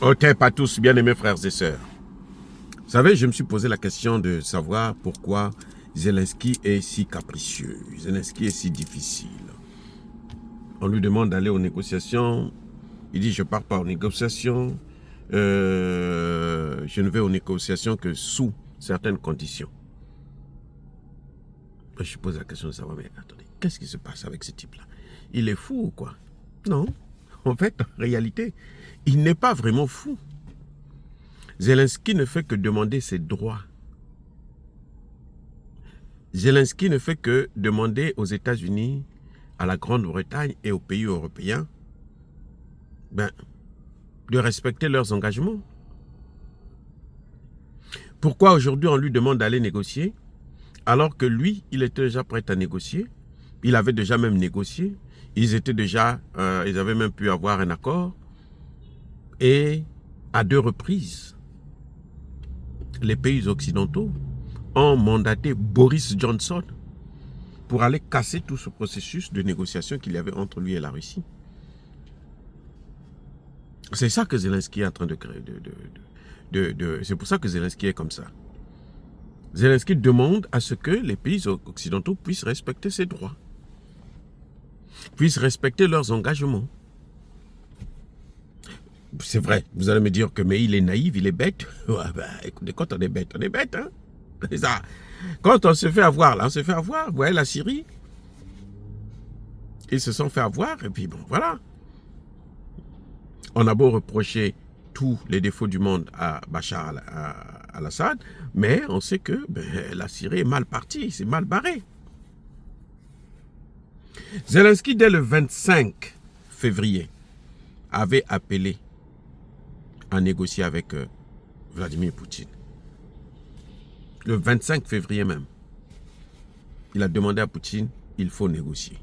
Otep à tous, bien-aimés frères et sœurs. Vous savez, je me suis posé la question de savoir pourquoi Zelensky est si capricieux, Zelensky est si difficile. On lui demande d'aller aux négociations, il dit je ne pars pas aux négociations, je ne vais aux négociations que sous certaines conditions. Je pose la question de savoir, mais attendez, qu'est-ce qui se passe avec ce type-là? Il est fou ou quoi? Non, en fait, en réalité, il n'est pas vraiment fou. Zelensky ne fait que demander ses droits. Zelensky ne fait que demander aux États-Unis, à la Grande-Bretagne et aux pays européens de respecter leurs engagements. Pourquoi aujourd'hui on lui demande d'aller négocier alors que lui, il était déjà prêt à négocier? Il avait déjà même négocié. Ils avaient même pu avoir un accord. Et à 2 reprises, les pays occidentaux ont mandaté Boris Johnson pour aller casser tout ce processus de négociation qu'il y avait entre lui et la Russie. C'est ça que Zelensky est en train de créer. C'est pour ça que Zelensky est comme ça. Zelensky demande à ce que les pays occidentaux puissent respecter ses droits, puissent respecter leurs engagements. C'est vrai, vous allez me dire que mais il est naïf, il est bête. Ouais, écoutez, quand on est bête, hein. C'est ça. Quand on se fait avoir, là, on se fait avoir. Vous voyez la Syrie? Ils se sont fait avoir, et puis bon, voilà. On a beau reprocher tous les défauts du monde à Bachar al-Assad, mais on sait que la Syrie est mal partie, c'est mal barré. Zelensky, dès le 25 février, avait appelé à négocier avec Vladimir Poutine. Le 25 février même, il a demandé à Poutine, il faut négocier.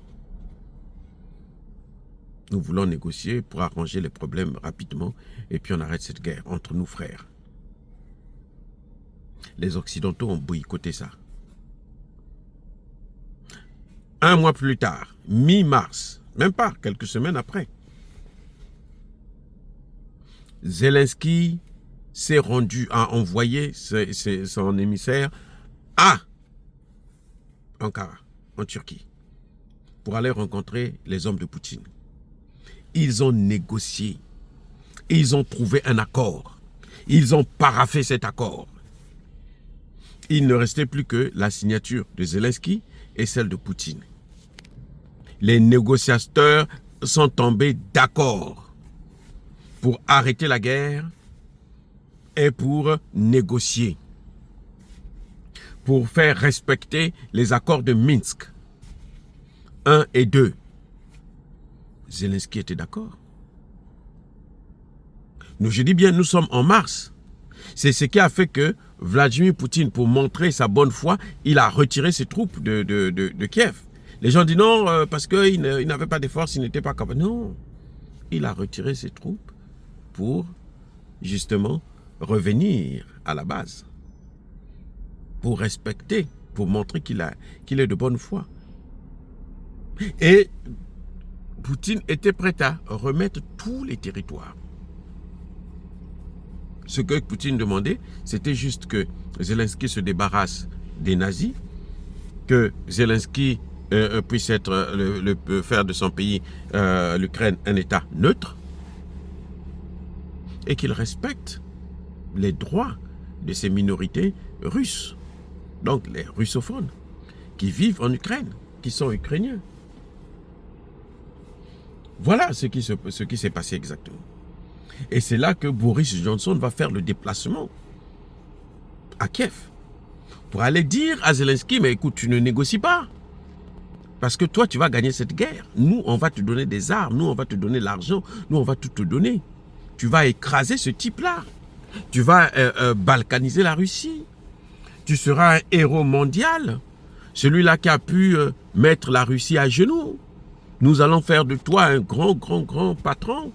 Nous voulons négocier pour arranger les problèmes rapidement et puis on arrête cette guerre entre nous frères. Les Occidentaux ont boycotté ça. 1 mois plus tard, mi-mars, même pas, quelques semaines après, Zelensky s'est rendu à envoyer son émissaire à Ankara, en Turquie, pour aller rencontrer les hommes de Poutine. Ils ont négocié, ils ont trouvé un accord, ils ont paraphé cet accord. Il ne restait plus que la signature de Zelensky et celle de Poutine. Les négociateurs sont tombés d'accord pour arrêter la guerre et pour négocier, pour faire respecter les accords de Minsk 1 et 2. Zelensky était d'accord. Je dis bien, nous sommes en mars. C'est ce qui a fait que Vladimir Poutine, pour montrer sa bonne foi, il a retiré ses troupes de Kiev. Les gens disent non, parce qu'il n'avait pas de force, il n'était pas capable. Non, il a retiré ses troupes pour justement revenir à la base, pour respecter, pour montrer qu'il est de bonne foi. Et Poutine était prêt à remettre tous les territoires. Ce que Poutine demandait, c'était juste que Zelensky se débarrasse des nazis, que Zelensky puisse faire de son pays, l'Ukraine, un État neutre, et qu'il respecte les droits de ces minorités russes, donc les russophones, qui vivent en Ukraine, qui sont ukrainiens. Voilà ce qui s'est passé exactement. Et c'est là que Boris Johnson va faire le déplacement à Kiev pour aller dire à Zelensky, mais écoute, tu ne négocies pas. Parce que toi, tu vas gagner cette guerre. Nous, on va te donner des armes, nous, on va te donner l'argent, nous, on va tout te donner. Tu vas écraser ce type-là. Tu vas balkaniser la Russie. Tu seras un héros mondial. Celui-là qui a pu mettre la Russie à genoux. Nous allons faire de toi un grand patron.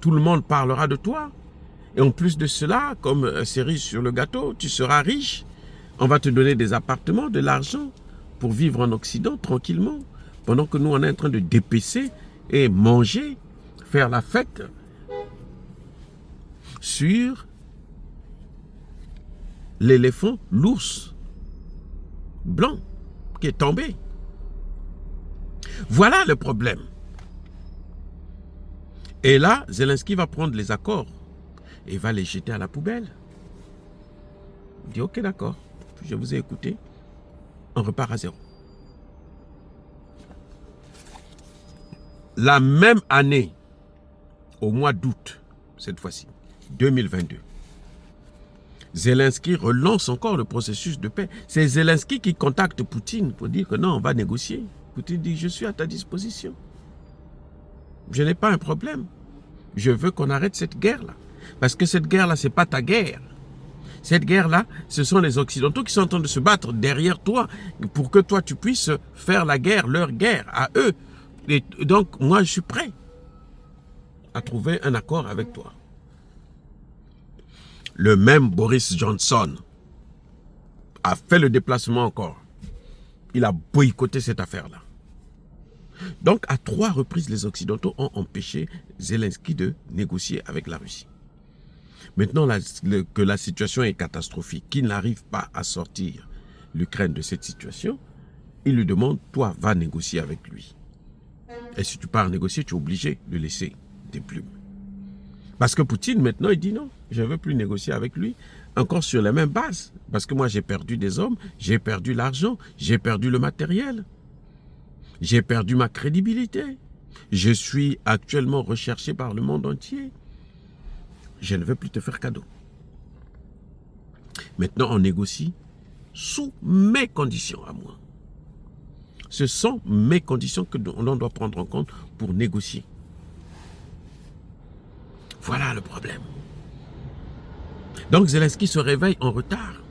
Tout le monde parlera de toi. Et en plus de cela, comme cerise sur le gâteau, tu seras riche. On va te donner des appartements, de l'argent pour vivre en Occident tranquillement. Pendant que nous, on est en train de dépecer et manger, faire la fête. sur l'éléphant, l'ours blanc qui est tombé. Voilà le problème. Et là, Zelensky va prendre les accords et va les jeter à la poubelle. Il dit, ok, d'accord, je vous ai écouté, on repart à zéro. La même année, au mois d'août, cette fois-ci, 2022, Zelensky relance encore le processus de paix. C'est Zelensky qui contacte Poutine pour dire que non, on va négocier. Poutine dit, je suis à ta disposition. Je n'ai pas un problème. Je veux qu'on arrête cette guerre-là. Parce que cette guerre-là, ce n'est pas ta guerre. Cette guerre-là, ce sont les Occidentaux qui sont en train de se battre derrière toi pour que toi, tu puisses faire la guerre, leur guerre, à eux. Et donc, moi, je suis prêt à trouver un accord avec toi. Le même Boris Johnson a fait le déplacement encore. Il a boycotté cette affaire-là. Donc, à 3 reprises, les Occidentaux ont empêché Zelensky de négocier avec la Russie. Maintenant que la situation est catastrophique, qu'il n'arrive pas à sortir l'Ukraine de cette situation, il lui demande, toi, va négocier avec lui. Et si tu pars négocier, tu es obligé de laisser des plumes. Parce que Poutine, maintenant, il dit non, je ne veux plus négocier avec lui, encore sur les mêmes bases. Parce que moi, j'ai perdu des hommes, j'ai perdu l'argent, j'ai perdu le matériel. J'ai perdu ma crédibilité. Je suis actuellement recherché par le monde entier. Je ne veux plus te faire cadeau. Maintenant, on négocie sous mes conditions à moi. Ce sont mes conditions que l'on doit prendre en compte pour négocier. Voilà le problème. Donc Zelensky se réveille en retard.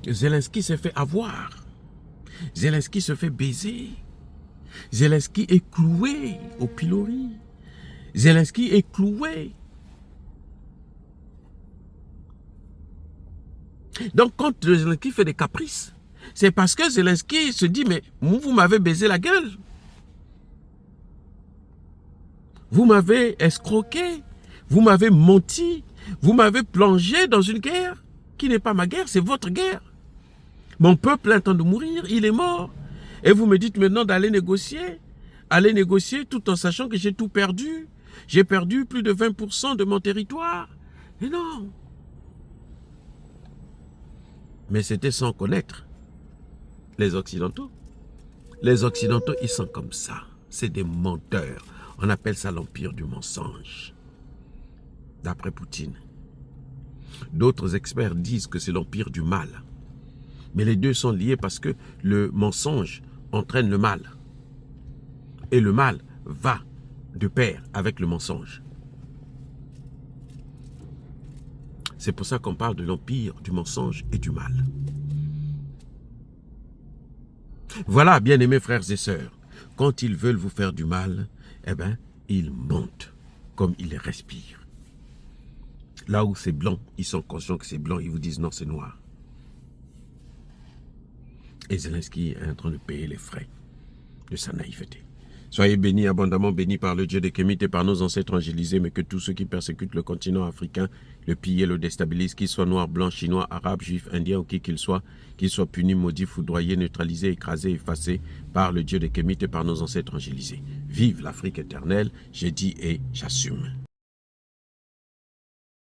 Zelensky s'est fait avoir. Zelensky se fait baiser. Zelensky est cloué au pilori. Zelensky est cloué. Donc quand Zelensky fait des caprices, c'est parce que Zelensky se dit, mais vous m'avez baisé la gueule. Vous m'avez escroqué. Vous m'avez menti. Vous m'avez plongé dans une guerre qui n'est pas ma guerre, c'est votre guerre. Mon peuple est en train de mourir, il est mort. Et vous me dites maintenant d'aller négocier tout en sachant que j'ai tout perdu. J'ai perdu plus de 20% de mon territoire. Et non. Mais c'était sans connaître les Occidentaux. Les Occidentaux, ils sont comme ça. C'est des menteurs. On appelle ça l'empire du mensonge. D'après Poutine. D'autres experts disent que c'est l'empire du mal. Mais les deux sont liés parce que le mensonge entraîne le mal. Et le mal va de pair avec le mensonge. C'est pour ça qu'on parle de l'empire du mensonge et du mal. Voilà, bien-aimés frères et sœurs, quand ils veulent vous faire du mal, eh bien, ils montent comme ils respirent. Là où c'est blanc, ils sont conscients que c'est blanc, ils vous disent non, c'est noir. Et Zelensky est en train de payer les frais de sa naïveté. Soyez bénis, abondamment bénis par le Dieu des Kémites et par nos ancêtres angélisés, mais que tous ceux qui persécutent le continent africain, le pillent, le déstabilisent, qu'ils soient noirs, blancs, chinois, arabes, juifs, indiens ou qui qu'ils soient punis, maudits, foudroyés, neutralisés, écrasés, effacés par le Dieu des Kémites et par nos ancêtres angélisés. Vive l'Afrique éternelle, j'ai dit et j'assume.